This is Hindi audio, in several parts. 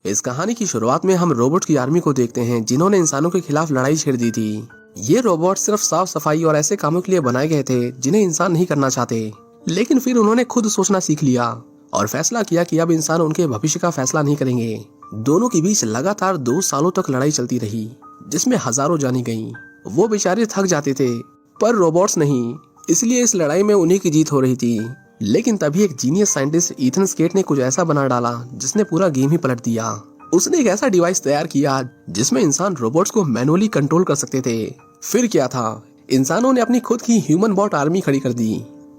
इस कहानी की शुरुआत में हम रोबोट की आर्मी को देखते हैं जिन्होंने इंसानों के खिलाफ लड़ाई छेड़ दी थी। ये रोबोट सिर्फ साफ सफाई और ऐसे कामों के लिए बनाए गए थे जिन्हें इंसान नहीं करना चाहते। लेकिन फिर उन्होंने खुद सोचना सीख लिया और फैसला किया कि अब इंसान उनके भविष्य का फैसला नहीं करेंगे। दोनों के बीच लगातार 2 सालों तक लड़ाई चलती रही जिसमें हजारों जाने गईं। वो बेचारे थक जाते थे पर रोबोट्स नहीं, इसलिए इस लड़ाई में उन्हीं की जीत हो रही थी। लेकिन तभी एक जीनियस साइंटिस्ट ईथन स्केट ने कुछ ऐसा बना डाला जिसने पूरा गेम ही पलट दिया। उसने एक ऐसा डिवाइस तैयार किया जिसमें इंसान रोबोट्स को मैनुअली कंट्रोल कर सकते थे। फिर क्या था, इंसानों ने अपनी खुद की ह्यूमन बॉट आर्मी खड़ी कर दी।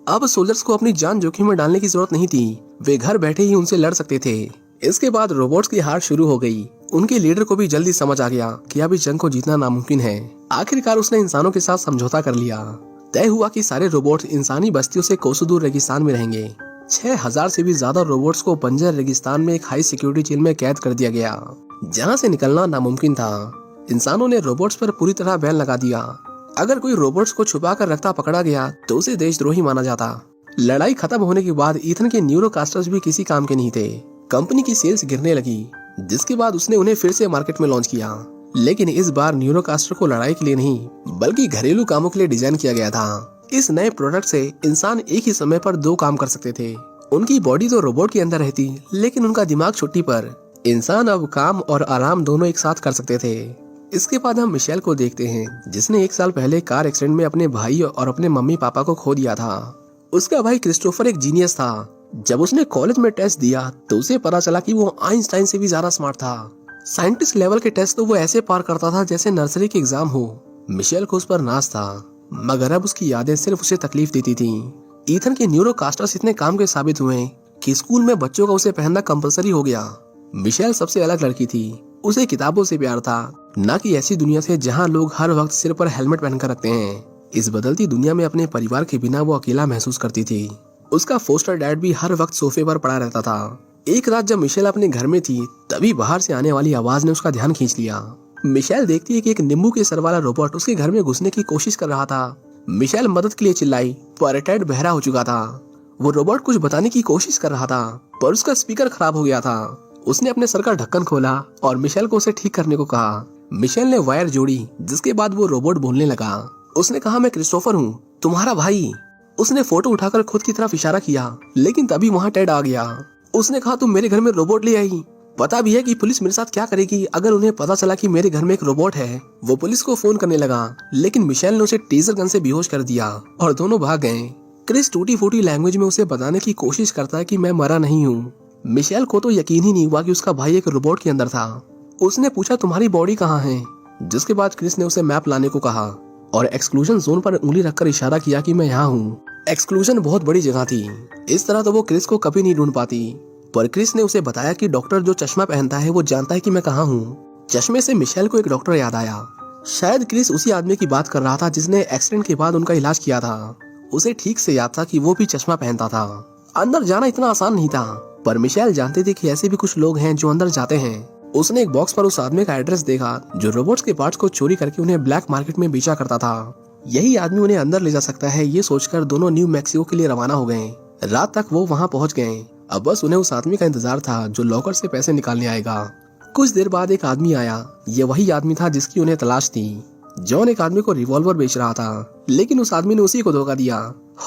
अब सोल्जर्स को अपनी जान जोखिम में डालने की जरूरत नहीं थी, वे घर बैठे ही उनसे लड़ सकते थे। इसके बाद रोबोट्स की हार शुरू हो गई। उनके लीडर को भी जल्दी समझ आ गया कि अब इस जंग को जीतना नामुमकिन है। आखिरकार उसने इंसानों के साथ समझौता कर लिया। तय हुआ कि सारे रोबोट्स इंसानी बस्तियों से कोसों दूर रेगिस्तान में रहेंगे। 6000 से भी ज्यादा रोबोट्स को बंजर रेगिस्तान में एक हाई सिक्योरिटी जेल में कैद कर दिया गया, जहां से निकलना नामुमकिन था। इंसानों ने रोबोट्स पर पूरी तरह बैन लगा दिया। अगर कोई रोबोट्स को छुपा कर रखता पकड़ा गया तो उसे देशद्रोही माना जाता। लड़ाई खत्म होने के बाद ईथन के न्यूरोकास्टर्स भी किसी काम के नहीं थे। कंपनी की सेल्स गिरने लगी, जिसके बाद उसने उन्हें फिर से मार्केट में लॉन्च किया। लेकिन इस बार न्यूरोकास्टर को लड़ाई के लिए नहीं बल्कि घरेलू कामों के लिए डिजाइन किया गया था। इस नए प्रोडक्ट से इंसान एक ही समय पर 2 काम कर सकते थे। उनकी बॉडी तो रोबोट के अंदर रहती लेकिन उनका दिमाग छुट्टी पर। इंसान अब काम और आराम दोनों एक साथ कर सकते थे। इसके बाद हम मिशेल को देखते हैं जिसने 1 साल पहले कार एक्सीडेंट में अपने भाई और अपने मम्मी पापा को खो दिया था। उसका भाई क्रिस्टोफर एक जीनियस था। जब उसने कॉलेज में टेस्ट दिया तो उसे पता चला कि वो आइंस्टाइन से भी ज्यादा स्मार्ट था। साइंटिस्ट लेवल के टेस्ट तो वो ऐसे पार करता था जैसे नर्सरी के एग्जाम हो। मिशेल को उस पर नाज था, मगर अब उसकी यादें सिर्फ उसे तकलीफ देती थीं। ईथन के न्यूरोकास्टर्स इतने काम के साबित हुए कि स्कूल में बच्चों का उसे पहनना कंपलसरी हो गया। मिशेल सबसे अलग लड़की थी। उसे किताबों से प्यार था, न कि ऐसी दुनिया से जहाँ लोग हर वक्त सिर पर हेलमेट पहनकर रखते हैं। इस बदलती दुनिया में अपने परिवार के बिना वो अकेला महसूस करती थी। उसका फोस्टर डैड भी हर वक्त सोफे पर पड़ा रहता था। एक रात जब मिशेल अपने घर में थी तभी बाहर से आने वाली आवाज ने उसका ध्यान खींच लिया। मिशेल देखती है कि एक नींबू के सर वाला रोबोट उसके घर में घुसने की कोशिश कर रहा था। मिशेल मदद के लिए चिल्लाई पर टेड बहरा हो चुका था। वो रोबोट कुछ बताने की कोशिश कर रहा था पर उसका स्पीकर खराब हो गया था। उसने अपने सर का ढक्कन खोला और मिशेल को उसे ठीक करने को कहा। मिशेल ने वायर जोड़ी जिसके बाद वो रोबोट बोलने लगा। उसने कहा, मैं क्रिस्टोफर हूँ, तुम्हारा भाई। उसने फोटो उठाकर खुद की तरफ इशारा किया लेकिन तभी वहाँ टेड आ गया। उसने कहा, तुम मेरे घर में रोबोट ले आई, पता भी है कि पुलिस मेरे साथ क्या करेगी अगर उन्हें पता चला कि मेरे घर में एक रोबोट है। वो पुलिस को फोन करने लगा लेकिन मिशेल ने उसे टेजर गन से बेहोश कर दिया और दोनों भाग गए। क्रिस टूटी फूटी लैंग्वेज में उसे बताने की कोशिश करता है कि मैं मरा नहीं हूँ। मिशेल को तो यकीन ही नहीं हुआ कि उसका भाई एक रोबोट के अंदर था। उसने पूछा, तुम्हारी बॉडी कहाँ है? जिसके बाद क्रिस ने उसे मैप लाने को कहा और एक्सक्लूजन जोन पर उंगली रखकर इशारा किया कि मैं यहाँ हूँ। एक्सक्लूजन बहुत बड़ी जगह थी, इस तरह तो वो क्रिस को कभी नहीं ढूंढ पाती। पर क्रिस ने उसे बताया कि डॉक्टर जो चश्मा पहनता है वो जानता है कि मैं कहाँ हूँ। चश्मे से मिशेल को एक डॉक्टर याद आया। शायद क्रिस उसी आदमी की बात कर रहा था जिसने एक्सीडेंट के बाद उनका इलाज किया था। उसे ठीक से याद था कि वो भी चश्मा पहनता था। अंदर जाना इतना आसान नहीं था पर मिशेल जानते थे कि ऐसे भी कुछ लोग हैं जो अंदर जाते हैं। उसने एक बॉक्स पर उस आदमी का एड्रेस देखा जो रोबोट्स के पार्ट्स को चोरी करके उन्हें ब्लैक मार्केट में बेचा करता था। यही आदमी उन्हें अंदर ले जा सकता है, ये सोचकर दोनों न्यू मैक्सिको के लिए रवाना हो गए। रात तक वो वहाँ पहुँच गए। अब बस उन्हें उस आदमी का इंतजार था जो लॉकर से पैसे निकालने आएगा। कुछ देर बाद एक आदमी आया। ये वही आदमी था जिसकी उन्हें तलाश थी। जॉन एक आदमी को रिवॉल्वर बेच रहा था लेकिन उस आदमी ने उसी को धोखा दिया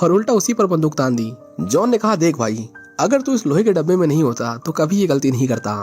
और उल्टा उसी पर बंदूक तान दी। जॉन ने कहा, देख भाई, अगर तू इस लोहे के डब्बे में नहीं होता तो कभी ये गलती नहीं करता।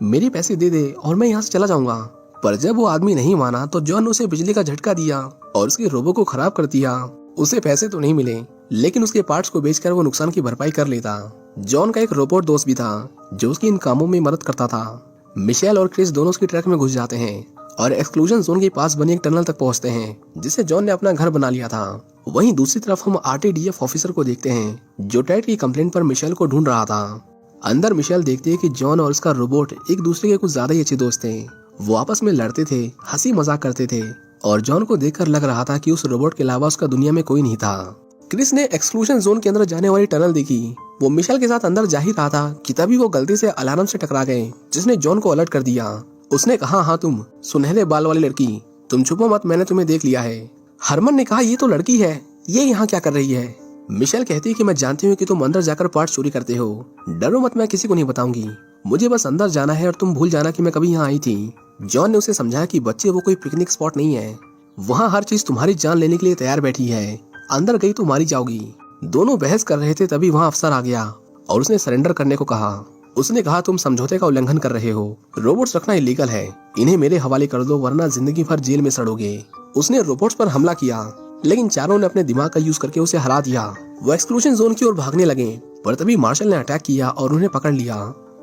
मेरे पैसे दे दे और मैं यहाँ से चला जाऊंगा। पर जब वो आदमी नहीं माना तो जॉन ने उसे बिजली का झटका दिया और उसके रोबो को खराब कर दिया। उसे पैसे तो नहीं मिले लेकिन उसके पार्ट्स को बेचकर वो नुकसान की भरपाई कर लेता। जॉन का एक रोबोट दोस्त भी था जो उसकी इन कामों में मदद करता था। मिशेल और क्रिस दोनों उसकी ट्रक में घुस जाते हैं और एक्सक्लूजन जोन के पास बनी एक टनल तक पहुंचते हैं जिसे जॉन ने अपना घर बना लिया था। वहीं दूसरी तरफ हम RTDF ऑफिसर को देखते हैं जो टेड की कंप्लेंट पर मिशेल को ढूंढ रहा था। अंदर मिशेल देखती है कि जॉन और उसका रोबोट एक दूसरे के कुछ ज्यादा ही अच्छे दोस्त थे। वो आपस में लड़ते थे, हंसी मजाक करते थे और जॉन को देखकर लग रहा था कि उस रोबोट के अलावा उसका दुनिया में कोई नहीं था। क्रिस ने एक्सक्लूजन जोन के अंदर जाने वाली टनल देखी। वो मिशेल के साथ अंदर जा ही रहा था कि तभी वो गलती से अलार्म से टकरा गए जिसने जॉन को अलर्ट कर दिया। उसने कहा, हाँ तुम सुनहरे बाल वाली लड़की, तुम छुपो मत, मैंने तुम्हें देख लिया है। हरमन ने कहा, ये तो लड़की है, ये यहाँ क्या कर रही है? मिशेल कहती है कि मैं जानती हूँ कि तुम अंदर जाकर पार्ट चोरी करते हो, डरो मत, मैं किसी को नहीं बताऊंगी। मुझे बस अंदर जाना है और तुम भूल जाना कि मैं कभी यहाँ आई थी। जॉन ने उसे समझाया कि बच्चे वो कोई पिकनिक स्पॉट नहीं है, वहाँ हर चीज तुम्हारी जान लेने के लिए तैयार बैठी है, अंदर गई तो मारी जाओगी। दोनों बहस कर रहे थे तभी वहाँ अफसर आ गया और उसने सरेंडर करने को कहा। उसने कहा तुम समझौते का उल्लंघन कर रहे हो, रोबोट्स रखना इलीगल है, इन्हें मेरे हवाले कर दो वरना जिंदगी भर जेल में सड़ोगे। उसने रोबोट्स पर हमला किया लेकिन चारों ने अपने दिमाग का यूज करके उसे हरा दिया। वो एक्सक्लूजन जोन की ओर भागने लगे पर तभी मार्शल ने अटैक किया और उन्हें पकड़ लिया।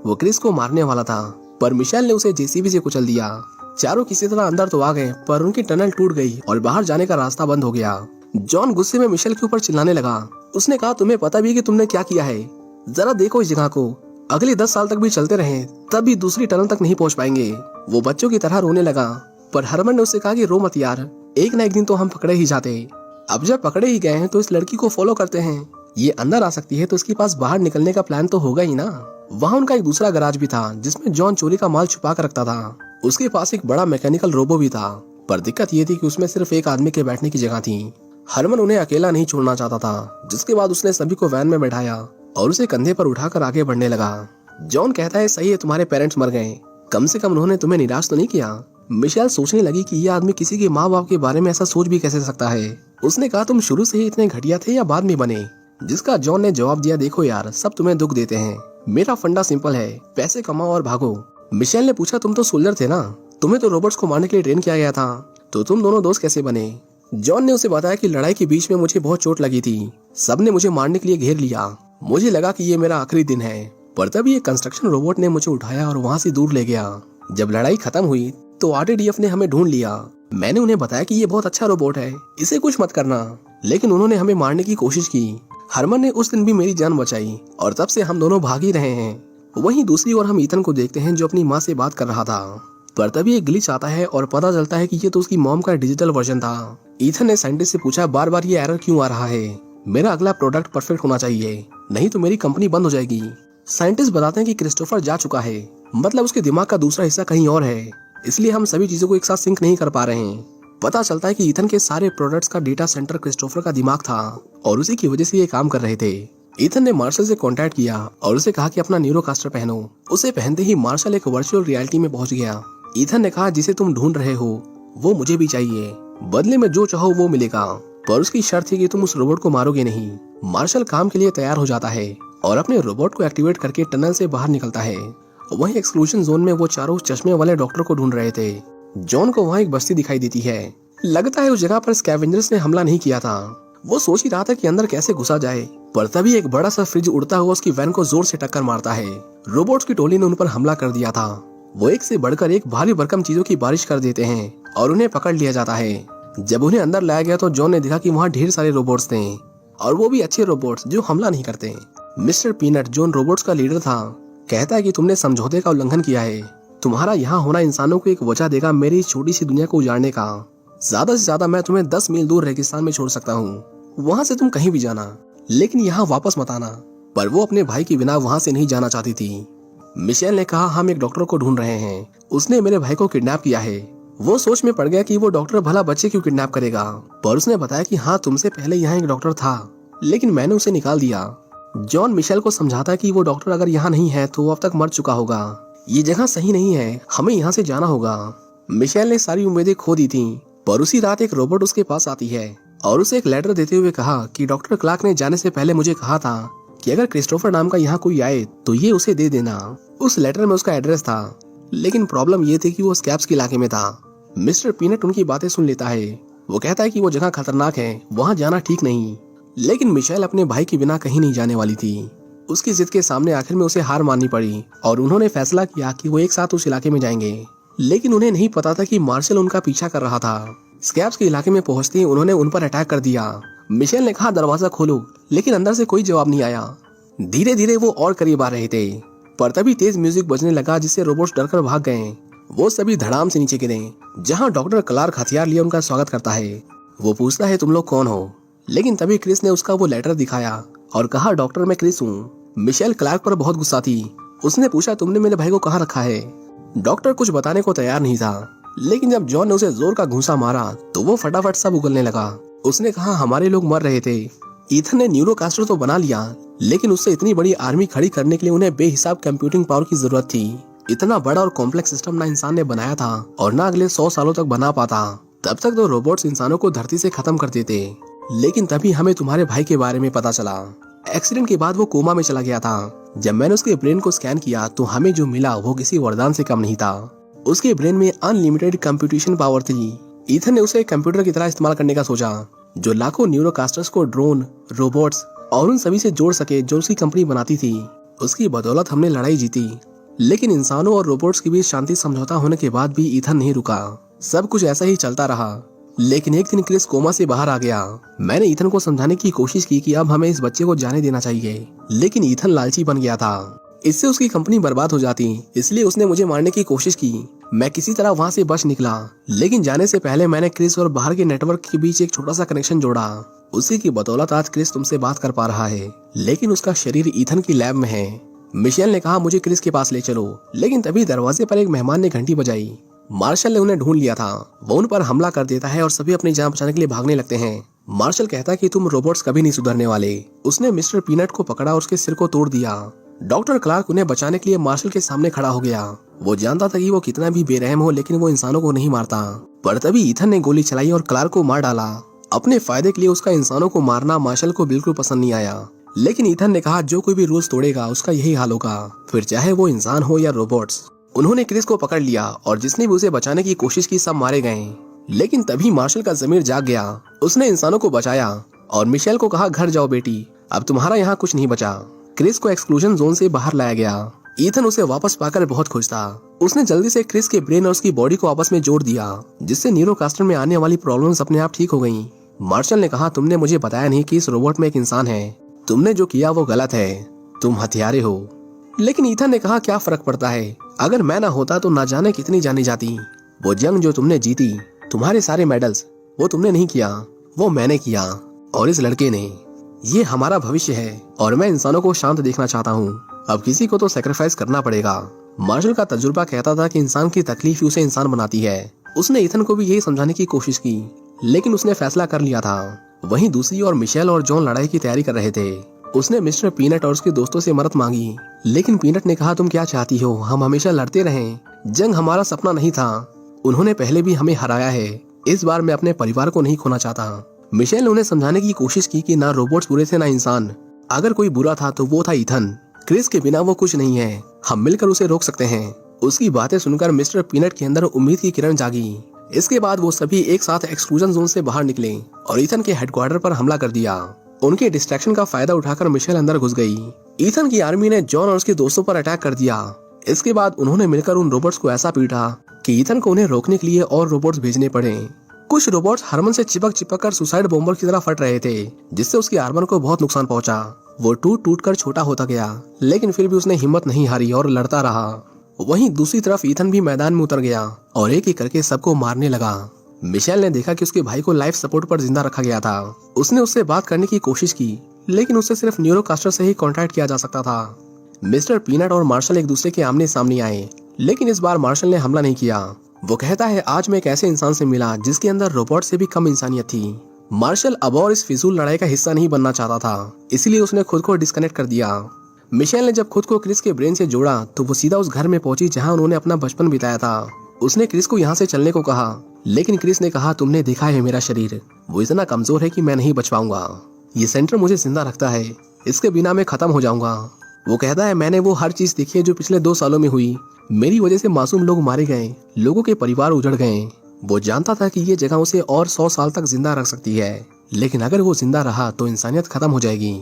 वो क्रिस को मारने वाला था पर मिशेल ने उसे जेसीबी से कुचल दिया। चारों किसी तरह अंदर तो आ गए पर उनकी टनल टूट गई और बाहर जाने का रास्ता बंद हो गया। जॉन गुस्से में मिशेल के ऊपर चिल्लाने लगा। उसने कहा तुम्हें पता भी है कि तुमने क्या किया है? जरा देखो इस जगह को, अगले 10 साल तक भी चलते रहे तब भी दूसरी टनल तक नहीं पहुंच पाएंगे। वो बच्चों की तरह रोने लगा पर हरमन ने उससे कहा कि रो मत यार, एक ना एक दिन तो हम पकड़े ही जाते। अब जब पकड़े ही गए हैं तो इस लड़की को फॉलो करते हैं, ये अंदर आ सकती है तो इसके पास बाहर निकलने का प्लान तो होगा ही ना। वहाँ उनका एक दूसरा गराज भी था जिसमें जॉन चोरी का माल छुपा कर रखता था। उसके पास एक बड़ा मैकेनिकल रोबो भी था पर दिक्कत ये थी कि उसमें सिर्फ एक आदमी के बैठने की जगह थी। हरमन उन्हें अकेला नहीं छोड़ना चाहता था, जिसके बाद उसने सभी को वैन में बैठाया और उसे कंधे पर उठाकर आगे बढ़ने लगा। जॉन कहता है सही है, तुम्हारे पेरेंट्स मर गए, कम से कम उन्होंने तुम्हें निराश तो नहीं किया। मिशेल सोचने लगी कि यह आदमी किसी के माँ बाप के बारे में ऐसा सोच भी कैसे सकता है। उसने कहा तुम शुरू से ही इतने घटिया थे या बाद में बने? जिसका जॉन ने जवाब दिया देखो यार, सब तुम्हें दुख देते हैं, मेरा फंडा सिंपल है, पैसे कमाओ और भागो। मिशेल ने पूछा तुम तो सोल्जर थे ना, तुम्हें तो रोबोट्स को मारने के लिए ट्रेन किया गया था, तो तुम दोनों दोस्त कैसे बने? जॉन ने उसे बताया कि लड़ाई के बीच में मुझे बहुत चोट लगी थी, सबने मुझे मारने के लिए घेर लिया, मुझे लगा कि ये मेरा आखिरी दिन है, पर तभी एक कंस्ट्रक्शन रोबोट ने मुझे उठाया और वहाँ से दूर ले गया। जब लड़ाई खत्म हुई तो आरटीडीएफ ने हमें ढूंढ लिया। मैंने उन्हें बताया कि ये बहुत अच्छा रोबोट है, इसे कुछ मत करना, लेकिन उन्होंने हमें मारने की कोशिश की। हरमन ने उस दिन भी मेरी जान बचाई और तब से हम दोनों भाग ही रहे हैं। वहीं दूसरी ओर हम ईथन को देखते हैं जो अपनी माँ से बात कर रहा था, पर तभी एक ग्लिच आता है और पता चलता है कि ये तो उसकी मॉम का डिजिटल वर्जन था। ईथन ने साइंटिस्ट से पूछा बार बार ये एरर क्यों आ रहा है, मेरा अगला प्रोडक्ट परफेक्ट होना चाहिए, नहीं तो मेरी कंपनी बंद हो जाएगी। साइंटिस्ट बताते हैं कि क्रिस्टोफर जा चुका है, मतलब उसके दिमाग का दूसरा हिस्सा कहीं और है, इसलिए हम सभी चीजों को एक साथ सिंक नहीं कर पा रहे हैं। पता चलता है कि ईथन के सारे प्रोडक्ट्स का डेटा सेंटर क्रिस्टोफर का दिमाग था और उसी की वजह से ये काम कर रहे थे। ईथन ने मार्शल से कांटेक्ट किया और उसे कहा कि अपना न्यूरोकास्टर पहनो। उसे पहनते ही मार्शल एक वर्चुअल रियलिटी में पहुंच गया। ईथन ने कहा जिसे तुम ढूंढ रहे हो वो मुझे भी चाहिए, बदले में जो चाहो वो मिलेगा, पर उसकी शर्त थी कि तुम उस रोबोट को मारोगे नहीं। मार्शल काम के लिए तैयार हो जाता है और अपने रोबोट को एक्टिवेट करके टनल से बाहर निकलता है। वहीं एक्सक्लूजन जोन में वो चारों चश्मे वाले डॉक्टर को ढूंढ रहे थे। जॉन को वहाँ एक बस्ती दिखाई देती है, लगता है उस जगह पर स्कैवेंजर्स ने हमला नहीं किया था। वो सोच ही रहा था कि अंदर कैसे घुसा जाए, पर तभी एक बड़ा सा फ्रिज उड़ता हुआ उसकी वैन को जोर से टक्कर मारता है। रोबोट्स की टोली ने उन पर हमला कर दिया था। वो एक से बढ़कर एक भारी भरकम चीजों की बारिश कर देते हैं और उन्हें पकड़ लिया जाता है। जब उन्हें अंदर लाया गया तो जॉन ने देखा कि वहाँ ढेर सारे रोबोट्स थे और वो भी अच्छे रोबोट्स जो हमला नहीं करते। मिस्टर पीनट जो रोबोट्स का लीडर था कहता है कि तुमने समझौते का उल्लंघन किया है, तुम्हारा यहाँ होना इंसानों को एक वजह देगा मेरी इस छोटी सी दुनिया को उजाड़ने का। ज्यादा से ज्यादा मैं तुम्हें 10 मील दूर रेगिस्तान में छोड़ सकता हूँ, वहाँ से तुम कहीं भी जाना, लेकिन यहाँ वापस मत आना। पर वो अपने भाई के बिना वहाँ से नहीं जाना चाहती थी। मिशेल ने कहा हम एक डॉक्टर को ढूंढ रहे हैं, उसने मेरे भाई को किडनैप किया है। वो सोच में पड़ गया कि वो डॉक्टर भला बच्चे क्यों किडनैप करेगा, पर उसने बताया कि हाँ तुमसे पहले यहाँ एक डॉक्टर था, लेकिन मैंने उसे निकाल दिया। जॉन मिशेल को समझाता है कि वो डॉक्टर अगर यहाँ नहीं है तो वो अब तक मर चुका होगा, ये जगह सही नहीं है, हमें यहाँ से जाना होगा। मिशेल ने सारी उम्मीदें खो दी थी, पर उसी रात एक रोबोट उसके पास आती है और उसे एक लेटर देते हुए कहा कि डॉक्टर क्लार्क ने जाने से पहले मुझे कहा था कि अगर क्रिस्टोफर नाम का यहाँ कोई आए तो ये उसे दे देना। उस लेटर में उसका एड्रेस था, लेकिन प्रॉब्लम ये थी कि वो स्कैप्स के इलाके में था। मिस्टर पीनट उनकी बातें सुन लेता है। वो कहता है कि वो जगह खतरनाक है, वहाँ जाना ठीक नहीं, लेकिन मिशेल अपने भाई के बिना कहीं नहीं जाने वाली थी। उसकी जिद के सामने आखिर में उसे हार माननी पड़ी और उन्होंने फैसला किया कि वो एक साथ उस इलाके में जाएंगे। लेकिन उन्हें नहीं पता था कि मार्शल उनका पीछा कर रहा था। स्कैप्स के इलाके में पहुंचते ही उन्होंने उन पर अटैक कर दिया। मिशेल ने कहा दरवाजा खोलो, लेकिन अंदर से कोई जवाब नहीं आया। धीरे धीरे वो और करीब आ रहे थे, पर तभी तेज म्यूजिक बजने लगा जिससे रोबोट्स डरकर भाग गए। वो सभी धड़ाम से नीचे गिरे, जहाँ डॉक्टर क्लार्क हथियार लिए उनका स्वागत करता है। वो पूछता है तुम लोग कौन हो, लेकिन तभी क्रिस ने उसका वो लेटर दिखाया और कहा डॉक्टर मैं क्रिस हूँ। मिशेल क्लार्क पर बहुत गुस्सा थी। उसने पूछा तुमने मेरे भाई को कहाँ रखा है। डॉक्टर कुछ बताने को तैयार नहीं था, लेकिन जब जॉन ने उसे जोर का घूंसा मारा तो वो फटाफट सब उगलने लगा। उसने कहा हमारे लोग मर रहे थे, ईथन ने न्यूरोकास्टर तो बना लिया, लेकिन उससे इतनी बड़ी आर्मी खड़ी करने के लिए उन्हें बेहिसाब कंप्यूटिंग पावर की जरूरत थी। इतना बड़ा और कॉम्प्लेक्स सिस्टम ना इंसान ने बनाया था और ना अगले 100 सालों तक बना पाता। तब तक तो रोबोट्स इंसानों को धरती से खत्म कर देते। लेकिन तभी हमें तुम्हारे भाई के बारे में पता चला। एक्सीडेंट के बाद वो कोमा में चला गया था। जब मैंने उसके ब्रेन को स्कैन किया तो हमें जो मिला वो किसी वरदान से कम नहीं था। उसके ब्रेन में अनलिमिटेड कंप्यूटेशन पावर थी। ईथन ने उसे कंप्यूटर की तरह इस्तेमाल करने का सोचा, जो लाखों न्यूरोकास्टर्स को ड्रोन, रोबोट्स और उन सभी से जोड़ सके जो उसकी कंपनी बनाती थी। उसकी बदौलत हमने लड़ाई जीती। लेकिन इंसानों और रोबोट्स के बीच शांति समझौता होने के बाद भी ईथन नहीं रुका। सब कुछ ऐसा ही चलता रहा। लेकिन एक दिन क्रिस कोमा से बाहर आ गया। मैंने ईथन को समझाने की कोशिश की कि अब हमें इस बच्चे को जाने देना चाहिए, लेकिन ईथन लालची बन गया था। इससे उसकी कंपनी बर्बाद हो जाती, इसलिए उसने मुझे मारने की कोशिश की। मैं किसी तरह वहाँ से बच निकला, लेकिन जाने से पहले मैंने क्रिस और बाहर के नेटवर्क के बीच एक छोटा सा कनेक्शन जोड़ा। उसी की बदौलत आज क्रिस तुमसे बात कर पा रहा है, लेकिन उसका शरीर ईथन की लैब में है। मिशेल ने कहा मुझे क्रिस के पास ले चलो, लेकिन तभी दरवाजे पर एक मेहमान ने घंटी बजाई। मार्शल ने उन्हें ढूंढ लिया था। वो उन पर हमला कर देता है और सभी अपनी जान बचाने के लिए भागने लगते हैं। मार्शल कहता है कि तुम रोबोट्स कभी नहीं सुधरने वाले। उसने मिस्टर पीनट को पकड़ा और उसके सिर को तोड़ दिया। डॉक्टर क्लार्क उन्हें बचाने के लिए मार्शल के सामने खड़ा हो गया। वो जानता था कि वो कितना भी बेरहम हो, लेकिन वो इंसानों को नहीं मारता। पर तभी ईथन ने गोली चलाई और क्लार्क को मार डाला। अपने फायदे के लिए उसका इंसानों को मारना मार्शल को बिल्कुल पसंद नहीं आया। लेकिन ईथन ने कहा जो कोई भी रूल्स तोड़ेगा उसका यही हाल होगा, फिर चाहे वो इंसान हो या रोबोट्स। उन्होंने क्रिस को पकड़ लिया और जिसने भी उसे बचाने की कोशिश की सब मारे गए। लेकिन तभी मार्शल का ज़मीर जाग गया। उसने इंसानों को बचाया और मिशेल को कहा घर जाओ बेटी, अब तुम्हारा यहाँ कुछ नहीं बचा। क्रिस को एक्सक्लूजन जोन से बाहर लाया गया। ईथन उसे वापस पाकर बहुत खुश था। उसने जल्दी से क्रिस के ब्रेन और उसकी बॉडी को आपस में जोड़ दिया, जिससे न्यूरोकास्टर में आने वाली प्रॉब्लम्स अपने आप ठीक हो गईं। मार्शल ने कहा तुमने मुझे बताया नहीं कि इस रोबोट में एक इंसान है। तुमने जो किया वो गलत है, तुम हथियारे हो। लेकिन ईथन ने कहा क्या फर्क पड़ता है, अगर मैं ना होता तो ना जाने कितनी जानी जाती। वो जंग जो तुमने जीती, तुम्हारे सारे मेडल्स, वो तुमने नहीं किया, वो मैंने किया और इस लड़के ने। ये हमारा भविष्य है और मैं इंसानों को शांत देखना चाहता हूँ। अब किसी को तो सेक्रीफाइस करना पड़ेगा। मार्शल का तजुर्बा कहता था कि इंसान की तकलीफ उसे इंसान बनाती है। उसने ईथन को भी यही समझाने की कोशिश की, लेकिन उसने फैसला कर लिया था। वहीं दूसरी ओर मिशेल और जॉन लड़ाई की तैयारी कर रहे थे। उसने मिस्टर पीनट और उसके दोस्तों से मदद मांगी, लेकिन पीनट ने कहा तुम क्या चाहती हो, हम हमेशा लड़ते रहे, जंग हमारा सपना नहीं था। उन्होंने पहले भी हमें हराया है, इस बार मैं अपने परिवार को नहीं खोना चाहता। मिशेल ने उन्हें समझाने की कोशिश की कि ना रोबोट्स बुरे थे ना इंसान, अगर कोई बुरा था तो वो था ईथन। क्रिस के बिना वो कुछ नहीं है, हम मिलकर उसे रोक सकते हैं। उसकी बातें सुनकर मिस्टर पीनट के अंदर उम्मीद की किरण जागी। इसके बाद वो सभी एक साथ एक्सक्लूजन जोन से बाहर निकले और ईथन के हेडक्वार्टर पर हमला कर दिया। उनके डिस्ट्रैक्शन का फायदा उठाकर मिशेल अंदर घुस गई। ईथन की आर्मी ने जॉन और उसके दोस्तों पर अटैक कर दिया। इसके बाद उन्होंने मिलकर उन रोबोट्स को ऐसा पीटा कि ईथन को उन्हें रोकने के लिए और रोबोट्स भेजने पड़े। कुछ रोबोट्स हरमन से चिपक कर सुसाइड बॉम्बर की तरह फट रहे थे, जिससे उसकी आर्मर को बहुत नुकसान पहुंचा। वो टूट कर छोटा होता गया, लेकिन फिर भी उसने हिम्मत नहीं हारी और लड़ता रहा। वहीं दूसरी तरफ ईथन भी मैदान में उतर गया और एक एक करके सबको मारने लगा। मिशेल ने देखा कि उसके भाई को लाइफ सपोर्ट पर जिंदा रखा गया था। उसने उससे बात करने की कोशिश की, लेकिन उससे सिर्फ न्यूरोकास्टर से ही कांटेक्ट किया जा सकता था। मिस्टर पीनट और मार्शल एक दूसरे के आमने सामने आए, लेकिन इस बार मार्शल ने हमला नहीं किया। वो कहता है आज मैं एक ऐसे इंसान से मिला जिसके अंदर रोबोट से भी कम इंसानियत थी। मार्शल अब और इस फिजूल लड़ाई का हिस्सा नहीं बनना चाहता था, इसलिए उसने खुद को डिस्कनेक्ट कर दिया। मिशेल ने जब खुद को क्रिस के ब्रेन से जोड़ा तो वो सीधा उस घर में पहुंची जहां उन्होंने अपना बचपन बिताया था। उसने क्रिस को यहाँ से चलने को कहा, लेकिन क्रिस ने कहा तुमने देखा है मेरा शरीर, वो इतना कमजोर है कि मैं नहीं बच पाऊंगा। ये सेंटर मुझे जिंदा रखता है, इसके बिना मैं खत्म हो जाऊंगा। वो कहता है मैंने वो हर चीज देखी है जो पिछले 2 सालों में हुई। मेरी वजह से मासूम लोग मारे गए, लोगों के परिवार उजड़ गए। वो जानता था कि ये जगह उसे और 100 साल तक जिंदा रख सकती है, लेकिन अगर वो जिंदा रहा तो इंसानियत खत्म हो जाएगी।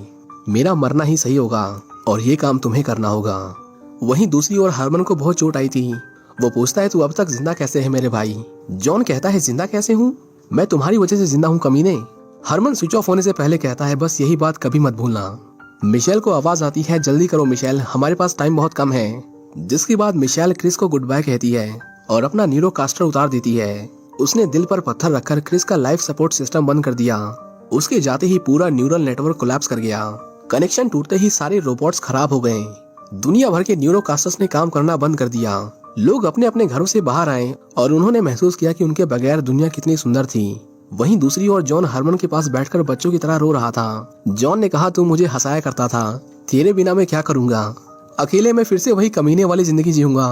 मेरा मरना ही सही होगा और ये काम तुम्हें करना होगा। वहीं दूसरी ओर हरमन को बहुत चोट आई थी। वो पूछता है तू अब तक जिंदा कैसे है मेरे भाई। जॉन कहता है जिंदा कैसे हूँ, मैं तुम्हारी वजह से जिंदा हूँ कमीने। हरमन स्विच ऑफ होने से पहले कहता है बस यही बात कभी मत भूलना। मिशेल को आवाज आती है जल्दी करो मिशेल, हमारे पास टाइम बहुत कम है। जिसके बाद मिशेल क्रिस को गुड बाय कहती है और अपना न्यूरोकास्टर उतार देती है। उसने दिल पर पत्थर रखकर क्रिस का लाइफ सपोर्ट सिस्टम बंद कर दिया। उसके जाते ही पूरा न्यूरल नेटवर्क कोलैप्स कर गया। कनेक्शन टूटते ही सारे रोबोट्स खराब हो गए। दुनिया भर के न्यूरोकास्टर्स ने काम करना बंद कर दिया। लोग अपने अपने घरों से बाहर आए और उन्होंने महसूस किया कि उनके बगैर दुनिया कितनी सुंदर थी। वहीं दूसरी ओर जॉन हरमन के पास बैठकर बच्चों की तरह रो रहा था। जॉन ने कहा तू मुझे हंसाया करता था, तेरे बिना मैं क्या करूंगा, अकेले मैं फिर से वही कमीने वाली जिंदगी जीऊंगा।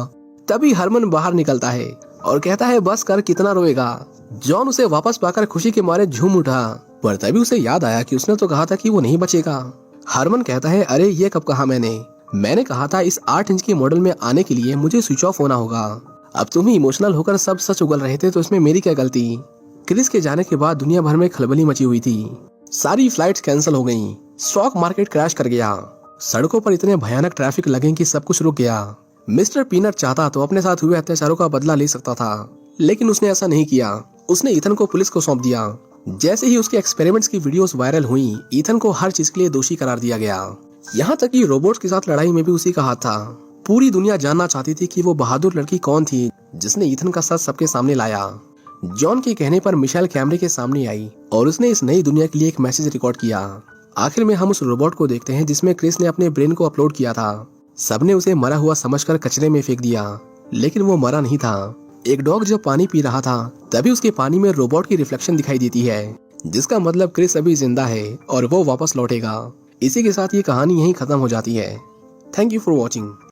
तभी हरमन बाहर निकलता है और कहता है बस कर, कितना रोएगा। जॉन उसे वापस पाकर खुशी के मारे झूम उठा, पर तभी उसे याद आया कि उसने तो कहा था कि वो नहीं बचेगा। हरमन कहता है अरे ये कब कहा मैंने कहा था इस 8 इंच के मॉडल में आने के लिए मुझे स्विच ऑफ होना होगा। अब तुम ही इमोशनल होकर सब सच उगल रहे थे तो इसमें मेरी क्या गलती। क्रिस के जाने के बाद दुनिया भर में खलबली मची हुई थी। सारी फ्लाइट्स कैंसिल हो गईं, स्टॉक मार्केट क्रैश कर गया, सड़कों पर इतने भयानक ट्रैफिक लगे कि सब कुछ रुक गया। मिस्टर पीनट चाहता तो अपने साथ हुए अत्याचारों का बदला ले सकता था, लेकिन उसने ऐसा नहीं किया। उसने ईथन को पुलिस को सौंप दिया। जैसे ही उसके एक्सपेरिमेंट्स की वीडियोस वायरल हुई, ईथन को हर चीज के लिए दोषी करार दिया गया। यहाँ तक कि रोबोट्स के साथ लड़ाई में भी उसी का हाथ था। पूरी दुनिया जानना चाहती थी कि वो बहादुर लड़की कौन थी जिसने ईथन का सच सबके सामने लाया। जॉन के कहने पर मिशेल कैमरे के सामने आई और उसने इस नई दुनिया के लिए एक मैसेज रिकॉर्ड किया। आखिर में हम उस रोबोट को देखते हैं जिसमें क्रिस ने अपने ब्रेन को अपलोड किया था। सबने उसे मरा हुआ समझकर कचरे में फेंक दिया, लेकिन वो मरा नहीं था। एक डॉग जब पानी पी रहा था तभी उसके पानी में रोबोट की रिफ्लेक्शन दिखाई देती है, जिसका मतलब क्रिस अभी जिंदा है और वो वापस लौटेगा। इसी के साथ ये कहानी यहीं खत्म हो जाती है। Thank you for watching.